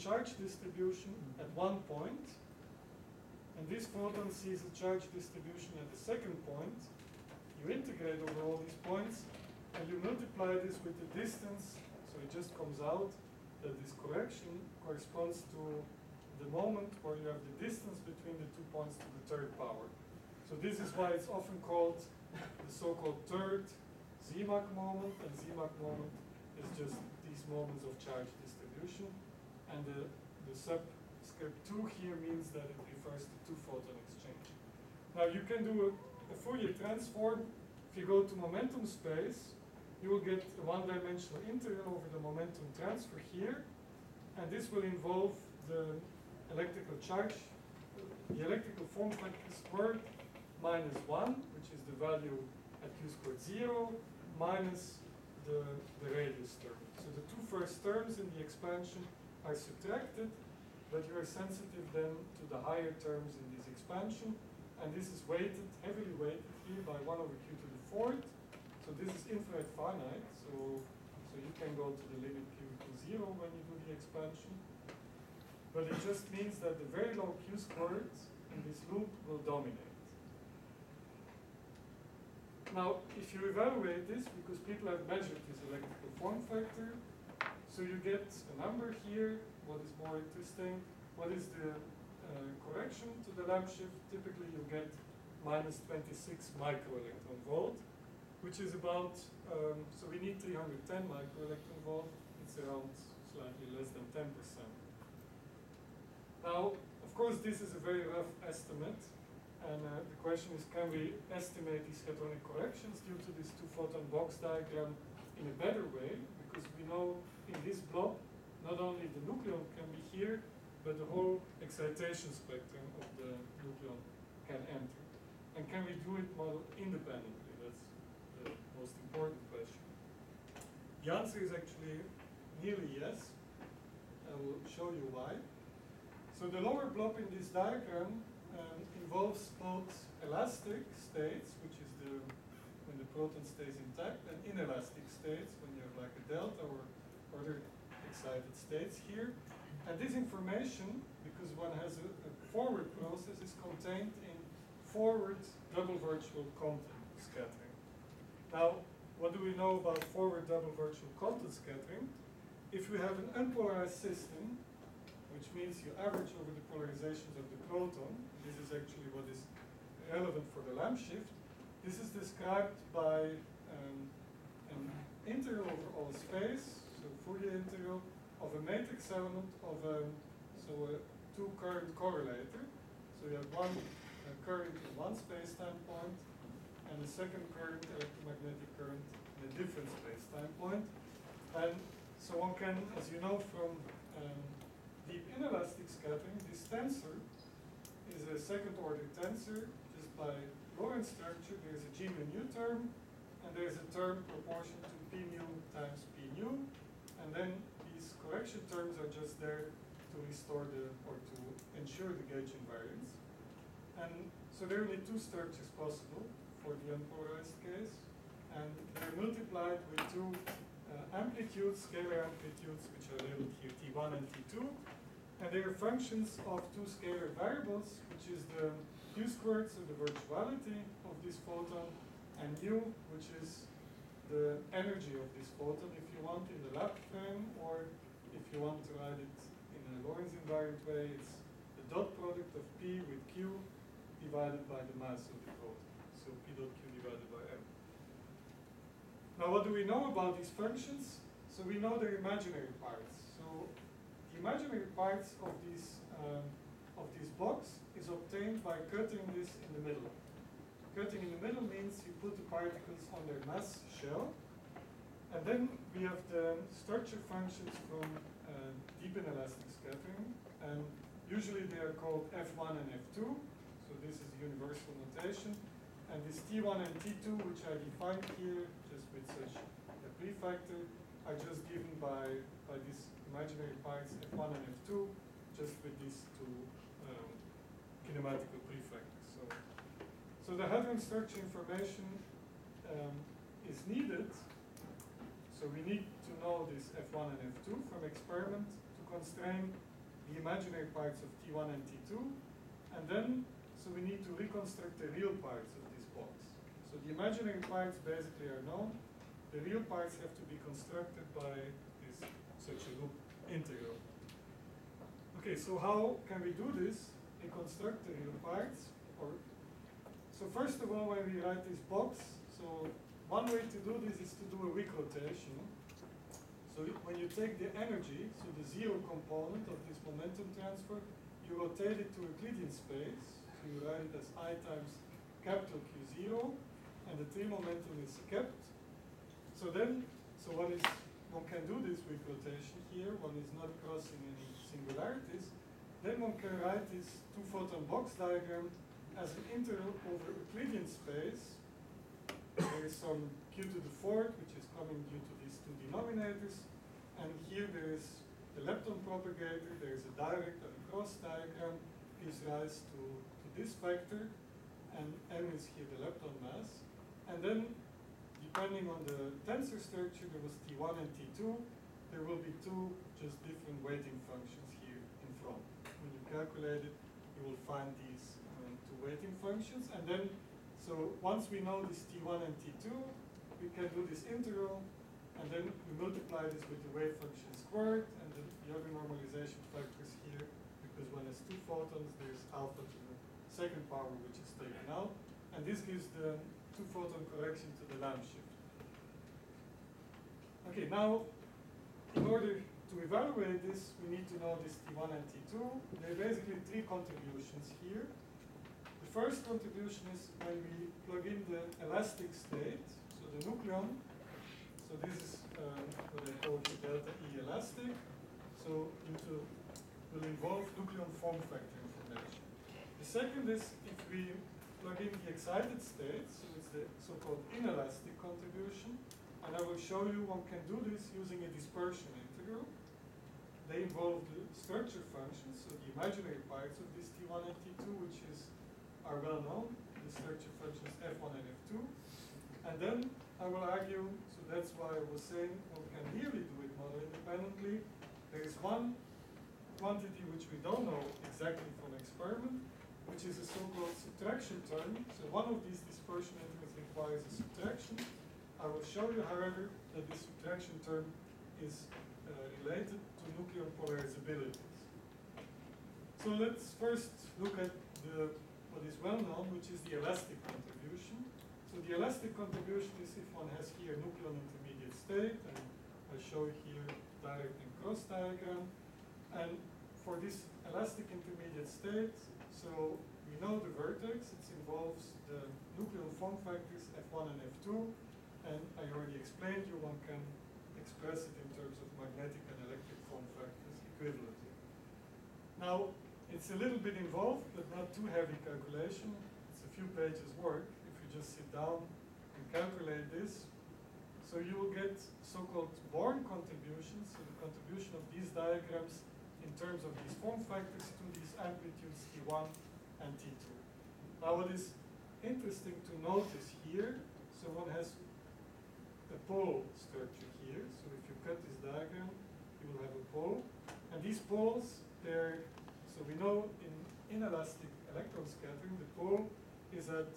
charge distribution at one point, and this photon sees a charge distribution at the second point. You integrate over all these points, and you multiply this with the distance, so it just comes out that this correction corresponds to the moment where you have the distance between the 2 points to the third power. So this is why it's often called the so-called third Zemack moment, and Zemack moment is just these moments of charge distribution. And the subscript 2 here means that it refers to two-photon exchange. Now you can do a Fourier transform. If you go to momentum space, you will get a one-dimensional integral over the momentum transfer here, and this will involve the electrical charge, the electrical form factor squared minus 1, which is the value at q squared 0, minus the radius term. So the two first terms in the expansion are subtracted, but you are sensitive then to the higher terms in this expansion, and this is weighted, heavily weighted here by 1 over q to the 4th. So this is infinite finite, so you can go to the limit q equals 0 when you do the expansion. But it just means that the very low q squared in this loop will dominate. Now, if you evaluate this, because people have measured this electrical form factor, so you get a number here. What is more interesting? What is the correction to the lamp shift? Typically, you get minus 26 microelectron volt, which is about, so we need 310 microelectron volt. It's around slightly less than 10%. Now, of course, this is a very rough estimate. And the question is, can we estimate these hadronic corrections due to this two-photon box diagram in a better way? Because we know in this blob, not only the nucleon can be here, but the whole excitation spectrum of the nucleon can enter. And can we do it model independently? That's the most important question. The answer is actually nearly yes. I will show you why. So the lower blob in this diagram involves both elastic states, which is when the proton stays intact, and inelastic states, when you have like a delta or other excited states here. And this information, because one has a forward process, is contained in forward double virtual content scattering. Now, what do we know about forward double virtual content scattering? If we have an unpolarized system, which means you average over the polarizations of the proton, this is actually what is relevant for the lamp shift. This is described by an integral over all space, so Fourier integral, of a matrix element of a two-current correlator. So you have one current in one space-time point, and a second current, electromagnetic current, in a different space-time point. And so one can, as you know from deep inelastic scattering, this tensor is a second-order tensor just by Lorentz structure. There's a g mu term, and there's a term proportional to p mu times p nu, and then these correction terms are just there to restore or to ensure the gauge invariance. And so there are only two structures possible for the unpolarized case, and they're multiplied with two amplitudes, scalar amplitudes, which are labeled here T1 and T2. And they are functions of two scalar variables, which is the q squared, so the virtuality of this photon, and mu, which is the energy of this photon, if you want, in the lab frame, or if you want to write it in a Lorentz invariant way, it's the dot product of p with q divided by the mass of the photon. So p dot q divided by m. Now, what do we know about these functions? So we know their imaginary parts. So the imaginary parts of this box is obtained by cutting this in the middle. Cutting in the middle means you put the particles on their mass shell, and then we have the structure functions from deep inelastic scattering, and usually they are called F1 and F2. So this is universal notation, and this T1 and T2, which I defined here just with such a prefactor, are just given by these imaginary parts F1 and F2, just with these two kinematical prefactors. So the hadron structure information is needed. So we need to know this F1 and F2 from experiment to constrain the imaginary parts of T1 and T2, and then, so we need to reconstruct the real parts of this box. So the imaginary parts basically are known. The real parts have to be constructed by this such a loop integral. Okay, so how can we do this? Reconstruct the real parts, so first of all, when we write this box, so one way to do this is to do a weak rotation. So when you take the energy, so the zero component of this momentum transfer, you rotate it to Euclidean space. So you write it as I times capital Q0, and the T momentum is kept. So then, one can do this weak rotation here. One is not crossing any singularities. Then one can write this two-photon box diagram as an integral over Euclidean space. There is some q to the fourth, which is coming due to these two denominators. And here there is the lepton propagator, there is a direct and a cross diagram, gives rise to this vector, and m is here the lepton mass. And then, depending on the tensor structure, there was T1 and T2, there will be two just different weighting functions here in front. When you calculate it, you will find these two weighting functions. And then, so once we know this T1 and T2, we can do this integral, and then we multiply this with the wave function squared, and the other normalization factors here, because when it's two photons, there's alpha to the second power, which is taken out, and this gives the two-photon correction to the lamp shift. Okay, now, in order to evaluate this, we need to know this T1 and T2. There are basically three contributions here. The first contribution is when we plug in the elastic state, so the nucleon. So this is what I call the delta E elastic. So will involve nucleon form factor information. The second is if we plug in the excited state, so it's the so-called inelastic contribution. And I will show you one can do this using a dispersion integral. They involve the structure functions, so the imaginary parts of this T1 and T2, which are well known, the structure functions F1 and F2. And then I will argue, so that's why I was saying one can really do it model independently. There is one quantity which we don't know exactly from experiment, which is a so-called subtraction term. So one of these dispersion integrals requires a subtraction. I will show you, however, that this subtraction term is related to nucleon polarizabilities. So let's first look at what is well known, which is the elastic contribution. So the elastic contribution is if one has here nucleon intermediate state, and I show here direct and cross diagram. And for this elastic intermediate state, so we know the vertex, it involves the nucleon form factors F1 and F2, and I already explained you one can express it in terms of magnetic and electric form factors equivalently. Now, it's a little bit involved, but not too heavy calculation. It's a few pages work if you just sit down and calculate this. So you will get so-called Born contributions, so the contribution of these diagrams in terms of these form factors to these amplitudes T1 and T2. Now what is interesting to notice here, so one has a pole structure here. So if you cut this diagram, you will have a pole. And these poles, so we know in inelastic electron scattering, the pole is at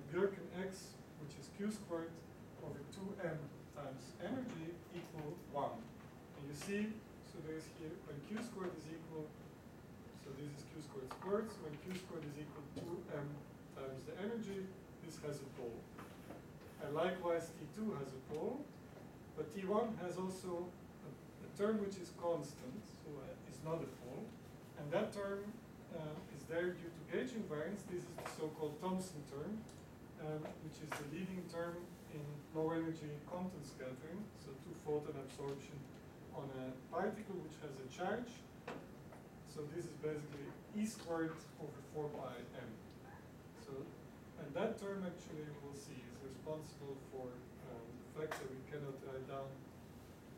Bjorken x, which is q squared over 2m times energy equal 1. And you see, so there's here, when q squared is equal, so this is q squared squared, so when q squared is equal to 2m times the energy, this has a pole. And likewise, T2 has a pole, but T1 has also a term which is constant, so it's not a pole. And that term is there due to gauge invariance. This is the so-called Thomson term, which is the leading term in low energy Compton scattering, so two-photon absorption on a particle which has a charge. So this is basically E squared over 4 pi m. So, and that term actually, we'll see, is responsible for the flux that we cannot write down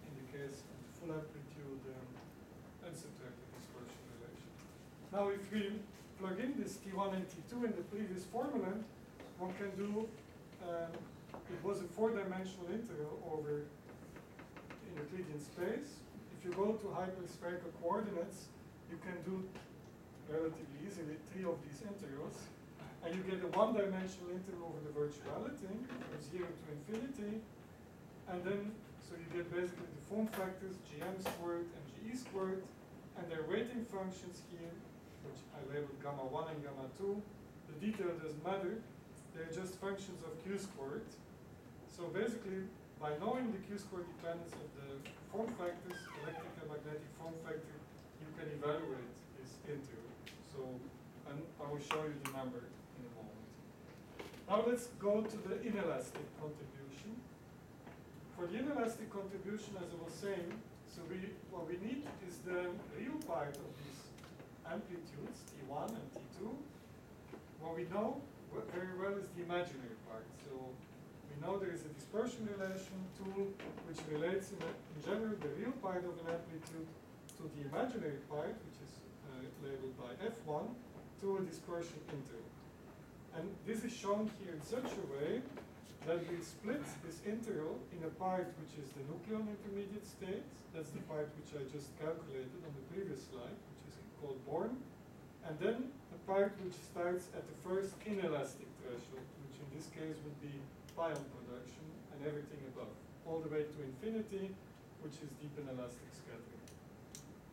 in the case of the full amplitude and subtract the dispersion relation. Now if we plug in this T1 and T2 in the previous formula, one can do, it was a 4-dimensional integral over in Euclidean space. If you go to hyperspherical coordinates, you can do relatively easily 3 of these integrals, and you get a one-dimensional integral over the virtuality from 0 to infinity, and then so you get basically the form factors gm squared and ge squared, and their weighting functions here, which I labeled gamma 1 and gamma 2. The detail doesn't matter, they're just functions of q squared. So basically, by knowing the q squared dependence of the form factors, electric and magnetic form factor, you can evaluate this integral. So, and I will show you the number in a moment. Now let's go to the inelastic contribution. For the inelastic contribution, as I was saying, so what we need is the real part of these amplitudes, T1 and T2. What we know very well is the imaginary part. So we know there is a dispersion relation tool which relates in general the real part of an amplitude to the imaginary part, which is labeled by F1, to a dispersion interval. And this is shown here in such a way that we split this integral in a part which is the nucleon intermediate state. That's the part which I just calculated on the previous slide, which is called Born. And then a part which starts at the first inelastic threshold, which in this case would be pion production and everything above, all the way to infinity, which is deep inelastic scattering.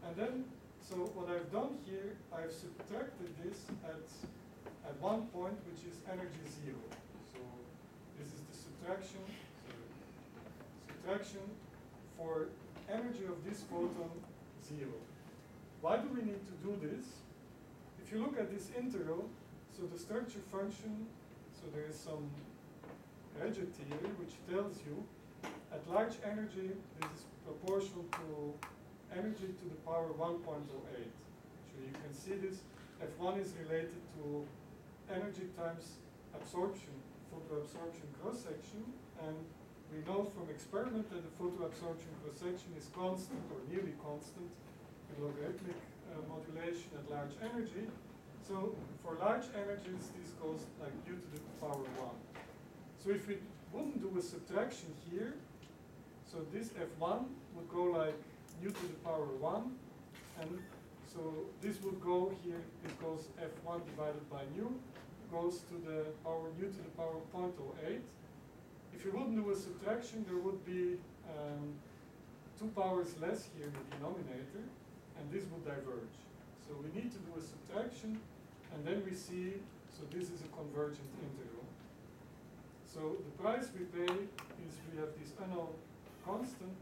And then, so what I've done here, I've subtracted this at one point, which is energy 0. So this is the subtraction for energy of this photon 0. Why do we need to do this? If you look at this integral, so the structure function, so there is some Regge theory which tells you at large energy this is proportional to energy to the power 1.08. So you can see this, F1 is related to energy times absorption, photoabsorption cross-section, and we know from experiment that the photoabsorption cross-section is constant or nearly constant in logarithmic modulation at large energy. So for large energies, this goes like u to the power 1. So if we wouldn't do a subtraction here, so this F1 would go like u to the power 1, and so this would go here, it goes F1 divided by nu, goes to the power u to the power 0.08. If you wouldn't do a subtraction, there would be 2 powers less here in the denominator, and this would diverge. So we need to do a subtraction, and then we see, so this is a convergent integral. So the price we pay is we have this unknown constant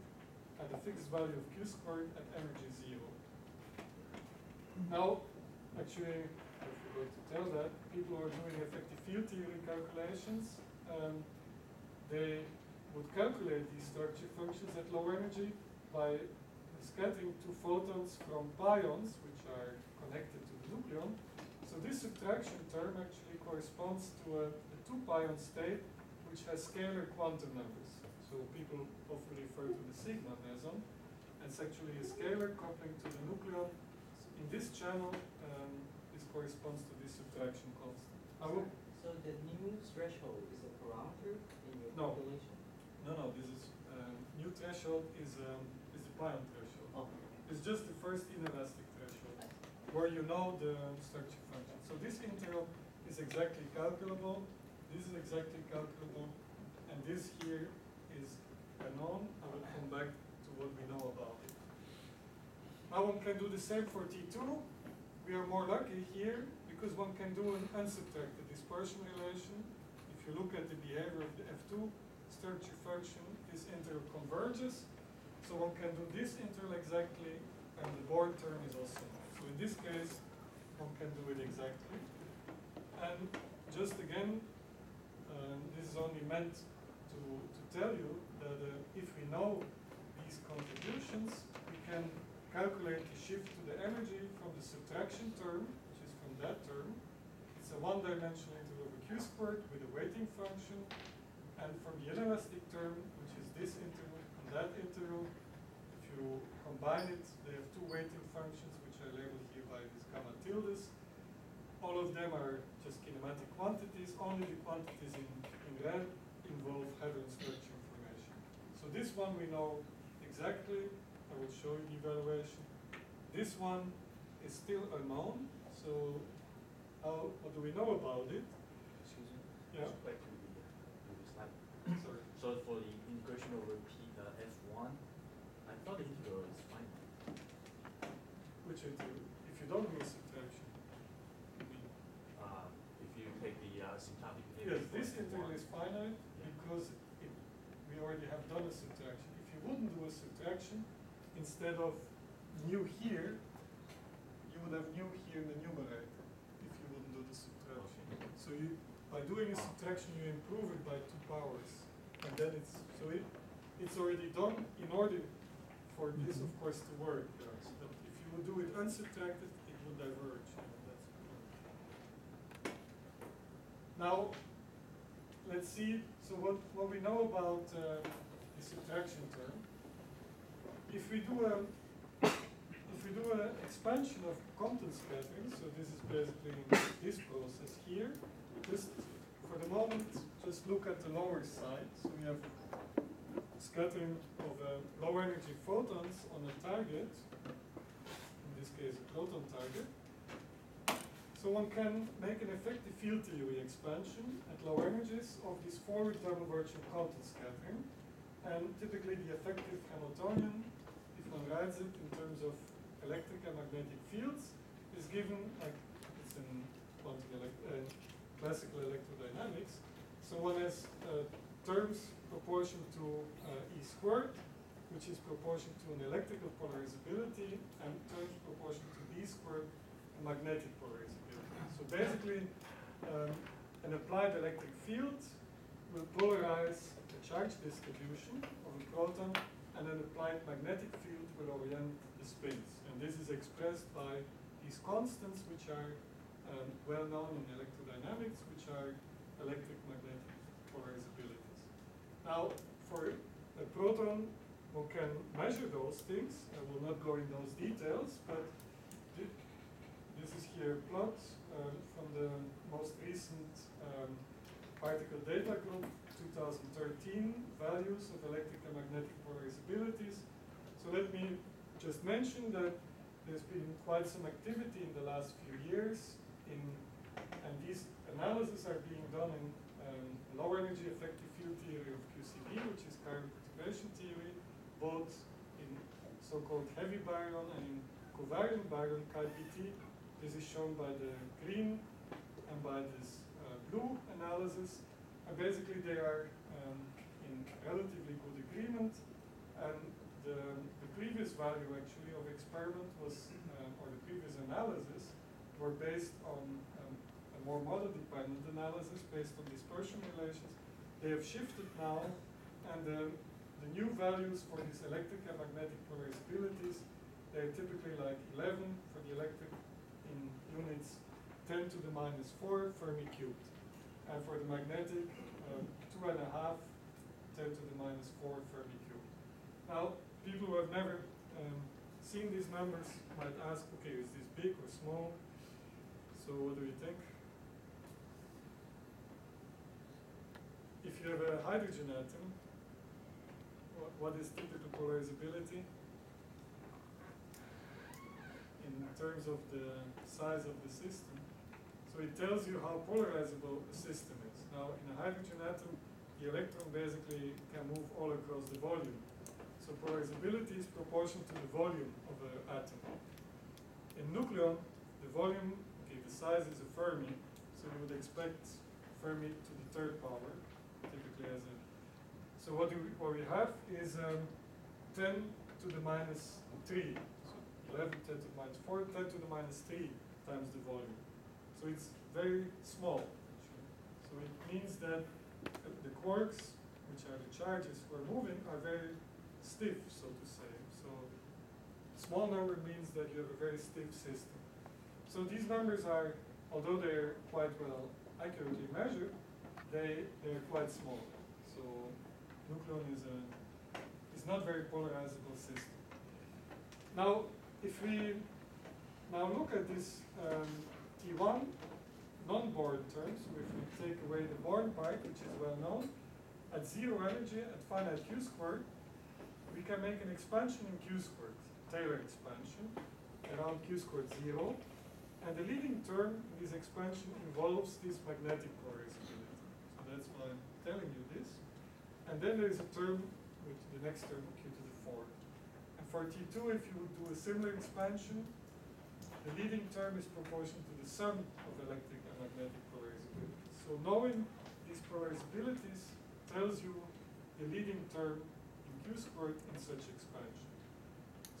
at a fixed value of q squared at energy 0. Now, actually, I forgot to tell that, people who are doing effective field theory calculations, they would calculate these structure functions at low energy by scattering 2 photons from pions, which are connected to the nucleon. So this subtraction term actually corresponds to a 2-pion state which has scalar quantum numbers. So people often refer to the sigma meson. It's actually a scalar coupling to the nucleon. In this channel, this corresponds to this subtraction constant. So the new threshold is a parameter in your calculation? No, this is new threshold is the pion threshold. Oh. It's just the first inelastic threshold, where you know the structure function. So this integral is exactly calculable, this is exactly calculable, and this here is unknown. I will come back to what we know about it. Now one can do the same for T2. We are more lucky here because one can do an unsubtracted dispersion relation. If you look at the behavior of the F2 structure function, this integral converges. So one can do this integral exactly, and the Born term is also known. So in this case, one can do it exactly. And just again, this is only meant to tell you that if we know these contributions, we can calculate the shift to the energy from the subtraction term, which is from that term. It's a one-dimensional integral over q squared with a weighting function. And from the inelastic term, which is this integral and that integral, if you combine it, they have 2 weighting functions, which are labeled here by this gamma tildes. All of them are just kinematic quantities. Only the quantities in red involve hadron structure information. So this one we know exactly. I will show you the evaluation. This one is still unknown. So what do we know about it? Excuse me. Yeah. Just back to the previous slide. Sorry. So for the integration over F1, I thought the integral is finite. Which integral? If you don't do a subtraction. You mean? If you take the asymptotic Yes, integral. this integral is finite Yeah. because we already have done a subtraction. If you wouldn't do a subtraction, instead of nu here, you would have nu here in the numerator if you wouldn't do the subtraction. Okay. So by doing a subtraction, you improve it by 2 powers. And then it's already done in order for this, of course, to work. But if you would do it unsubtracted, it would diverge. That's the point. Now, let's see. So what we know about the subtraction term. If we do an expansion of content scattering, so this is basically this process here. Just for the moment, just look at the lower side. So we have scattering of low energy photons on a target, in this case a proton target. So one can make an effective field theory expansion at low energies of this forward double virtual content scattering. And typically the effective Hamiltonian, if one writes it in terms of electric and magnetic fields, is given like it's in classical electrodynamics. So one has terms proportion to E squared, which is proportion to an electrical polarizability, and terms proportion to B squared, a magnetic polarizability. So basically, an applied electric field will polarize the charge distribution of a proton, and an applied magnetic field will orient the spins. And this is expressed by these constants, which are well known in electrodynamics, which are electric magnetic polarizabilities. Now, for a proton, one can measure those things. I will not go in those details, but this is here a plot from the most recent particle data group, 2013 values of electric and magnetic polarizabilities. So let me just mention that there's been quite some activity in the last few years and these analyses are being done in low energy effective field theory of QCD, which is chiral perturbation theory, both in so-called heavy baryon and in covariant baryon KPT. This is shown by the green and by this blue analysis. And basically they are in relatively good agreement. And the previous value actually of experiment was, or the previous analysis, were based on a more model-dependent analysis based on dispersion relations. They have shifted now, and the new values for these electric and magnetic polarizabilities, they're typically like 11 for the electric in units 10 to the minus 4 Fermi cubed. And for the magnetic, 2.5 10 to the minus 4 Fermi cubed. Now, people who have never seen these numbers might ask, okay, is this big or small? So what do you think? If you have a hydrogen atom, what is typical polarizability in terms of the size of the system? So it tells you how polarizable a system is. Now, in a hydrogen atom, the electron basically can move all across the volume. So polarizability is proportional to the volume of an atom. In nucleon, the volume, okay, the size is a Fermi, so you would expect Fermi to the third power, typically as a. So what we have is 10 to the minus 3. So 11, 10 to the minus 4, 10 to the minus 3 times the volume. So it's very small, actually. So it means that the quarks, which are the charges who are moving, are very stiff, so to say. So small number means that you have a very stiff system. So these numbers are, although they're quite well accurately measured, they're quite small. So nucleon is not very polarizable system. Now, if we now look at this T1 non-Born terms, so if we take away the Born part, which is well known, at zero energy, at finite Q squared, we can make an expansion in Q squared, Taylor expansion. around q squared 0. And the leading term in this expansion involves this magnetic polarizability. So that's why I'm telling you this. And then there is a term with the next term, q to the 4. And for T2, if you would do a similar expansion, the leading term is proportional to the sum of electric and magnetic polarizabilities. So knowing these polarizabilities tells you the leading term in q squared in such expansion.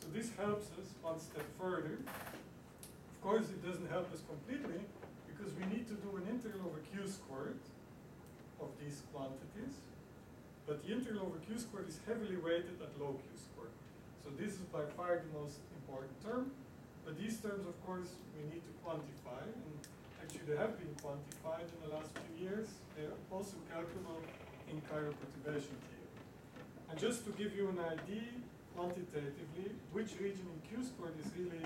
So this helps us one step further. Of course, it doesn't help us completely because we need to do an integral over q squared of these quantities. But the integral over q squared is heavily weighted at low q squared. So this is by far the most important term. But these terms, of course, we need to quantify. And actually, they have been quantified in the last few years. They are also calculable in chiral perturbation theory. And just to give you an idea quantitatively, which region in q squared is really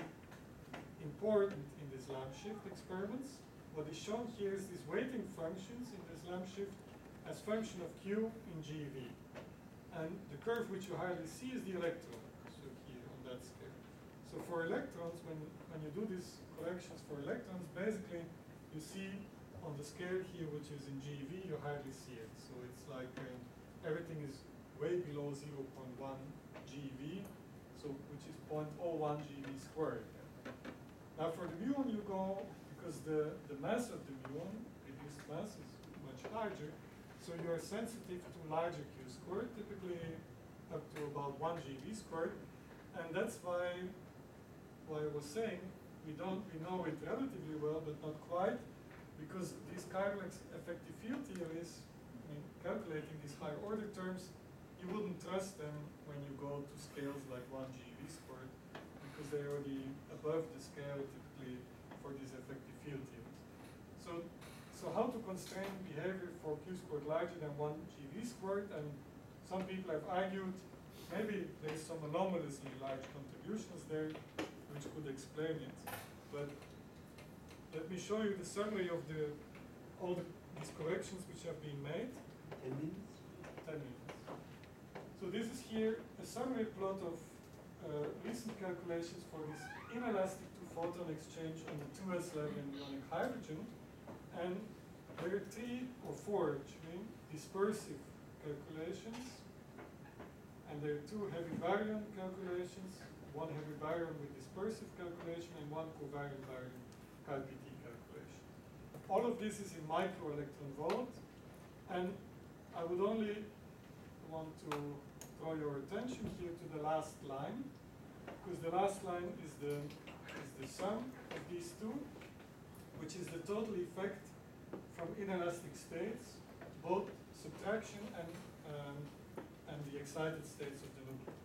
important in these lamp shift experiments. What is shown here is these weighting functions in this lamp shift as function of q in GeV. And the curve which you hardly see is the electron, so here on that scale. So for electrons, when you do these corrections for electrons, basically you see on the scale here, which is in GeV, you hardly see it. So it's like everything is way below 0.1 GeV, so which is 0.01 GeV squared. Now for the muon you go, because the mass of the muon, reduced mass, is much larger, so you are sensitive to larger q squared, typically up to about 1 GeV squared, and that's why I was saying we know it relatively well, but not quite, because these chiral effective field theories, calculating these higher order terms, you wouldn't trust them when you go to scales like 1 GeV squared, because they're already above the scale typically for these effective field theories. So how to constrain behavior for q squared larger than 1 GeV squared? And some people have argued maybe there's some anomalously large contributions there which could explain it. But let me show you the summary of all these corrections which have been made. 10 minutes? 10 minutes. So this is here a summary plot of recent calculations for this inelastic two-photon exchange on the 2s level in ionic hydrogen. And there are 3 or 4 actually dispersive calculations. And there are 2 heavy baryon calculations, 1 heavy baryon with dispersive calculation, and 1 covariant baryon CalPT calculation. All of this is in microelectron volt. And I would only want to draw your attention here to the last line, because the last line is the sum of these 2, which is the total effect from inelastic states, both subtraction and the excited states of the nucleus.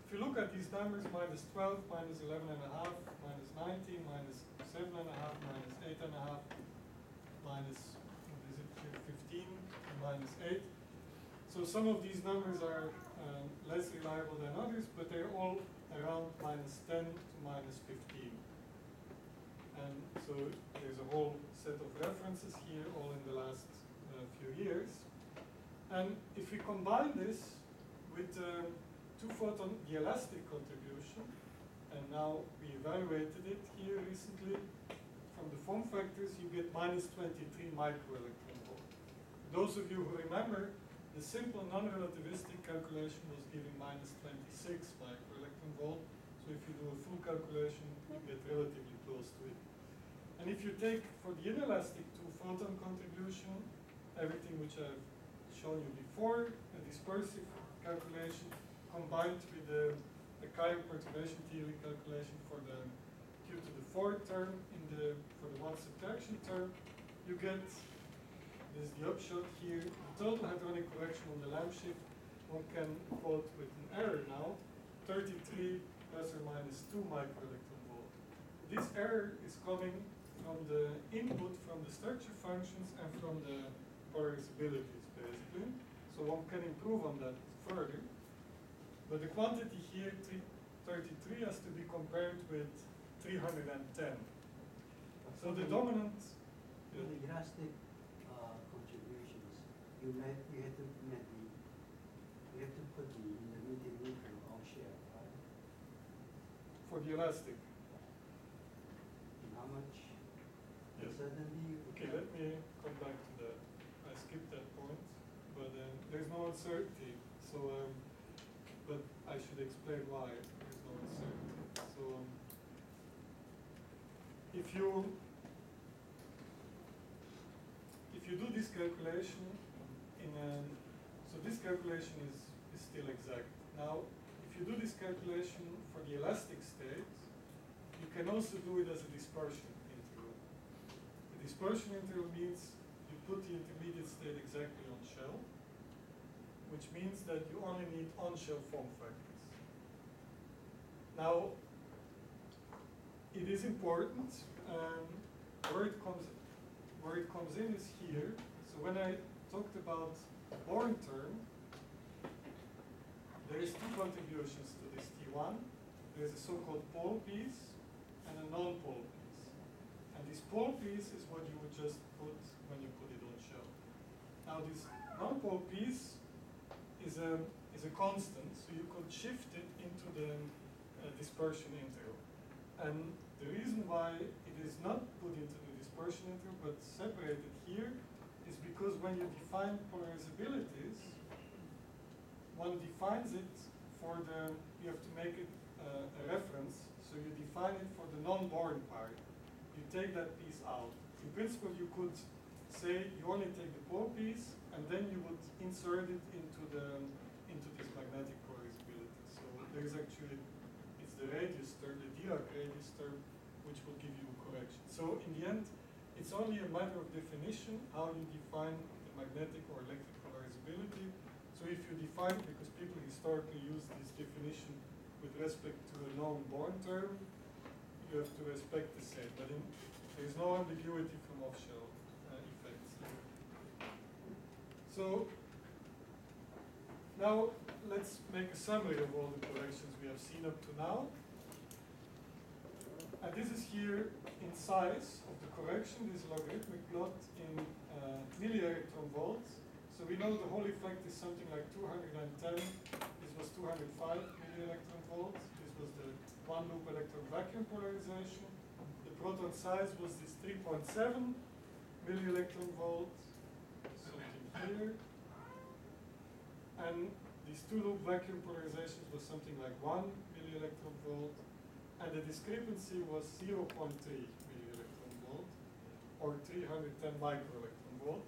If you look at these numbers, minus 12, minus 11.5, minus 19, minus 7.5, minus 8.5, minus, what is it here, 15, and minus 8. So some of these numbers are less reliable than others, but they're all around minus 10 to minus 15. And so there's a whole set of references here, all in the last few years. And if we combine this with two-photon, the elastic contribution, and now we evaluated it here recently, from the form factors you get minus 23 microelectron volt. Those of you who remember, the simple non-relativistic calculation was giving minus 26 microelectron volt. So if you do a full calculation, you get relatively close to it. And if you take for the inelastic two-photon contribution, everything which I've shown you before, a dispersive calculation combined with the chiral perturbation theory calculation for the q to the 4th term for the 1 subtraction term, you get, this is the upshot here, the total hadronic correction on the lamp shift, one can quote with an error now, 33 plus or minus 2 microelectron volt. This error is coming from the input from the structure functions and from the polarizabilities, basically. So one can improve on that further. But the quantity here, 33, has to be compared with 310. So the dominant... For the elastic contributions, you have to put the intermediate neutral on share, right? For the elastic. suddenly you Okay, let me come back to that. I skipped that point, but there's no uncertainty. So, but I should explain why there's no uncertainty. So, if you do this calculation so this calculation is still exact. Now, if you do this calculation for the elastic state, you can also do it as a dispersion interval. The dispersion interval means you put the intermediate state exactly on shell, which means that you only need on-shell form factors. Now, it is important, where it comes in is here. So when I talked about the Born term, there is two contributions to this T1. There is a so-called pole piece and a non-pole piece. And this pole piece is what you would just put when you put it on shell. Now this non-pole piece is a constant, so you could shift it into the dispersion interval. And the reason why it is not put into the dispersion interval but separated here is because when you define polarizabilities, one defines it for you have to make it a reference, so you define it for the non-Born part. You take that piece out. In principle, you could say you only take the pole piece, and then you would insert it into this magnetic polarizability. So there is actually, it's the radius term, the Dirac radius term, which will give you a correction. So in the end, it's only a matter of definition how you define the magnetic or electric polarizability. So if you define, because people historically use this definition with respect to a known Born term, you have to respect the same. But there is no ambiguity from off-shell effects. So now let's make a summary of all the corrections we have seen up to now. And this is here in size of the correction, this logarithmic plot in millielectron volts. So we know the whole effect is something like 210. This was 205 millielectron volts. This was the one loop electron vacuum polarization. The proton size was this 3.7 millielectron volts, something here. And these two loop vacuum polarizations was something like 1 millielectron volt. And the discrepancy was 0.3 millielectron volt, or 310 microelectron volt.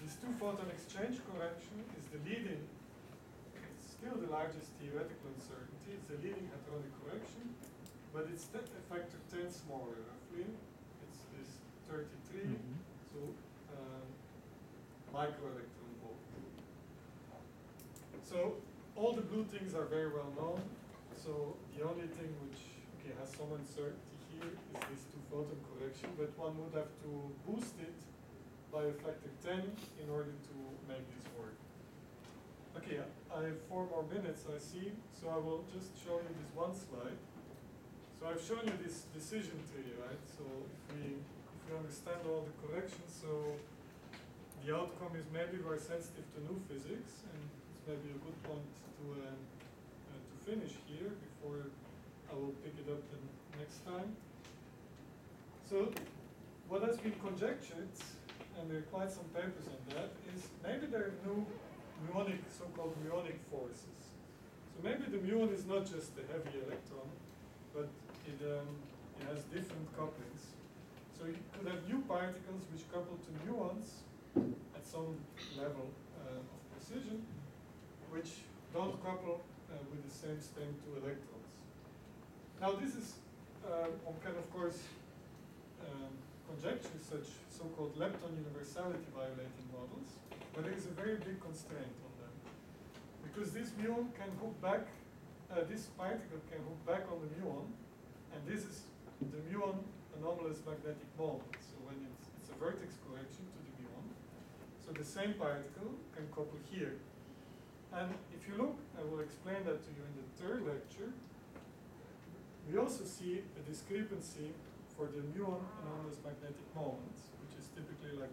This two-photon exchange correction is the leading, it's still the largest theoretical uncertainty, it's the leading hadronic correction, but it's a factor 10 smaller, roughly. It's this 33, so microelectron volt. So all the blue things are very well known, so the only thing which has some uncertainty here is this two-photon correction, but one would have to boost it by a factor 10 in order to make this work. Okay, I have 4 more minutes, I see, so I will just show you this one slide. So I've shown you this decision tree, right? So if we understand all the corrections, so the outcome is maybe we're sensitive to new physics, and it's maybe a good point to finish here before I will pick it up the next time. So what has been conjectured, and there are quite some papers on that, is maybe there are new muonic, so-called muonic forces. So maybe the muon is not just a heavy electron, but it has different couplings. So you could have new particles which couple to muons at some level of precision, which don't couple with the same strength to electrons. Now this is, one can of course conjecture such so-called lepton universality violating models, but there is a very big constraint on them. Because this muon can hook back, this particle can hook back on the muon, and this is the muon anomalous magnetic moment. So when it's a vertex correction to the muon, so the same particle can couple here. And if you look, I will explain that to you in the third lecture, we also see a discrepancy for the muon anomalous magnetic moment, which is typically like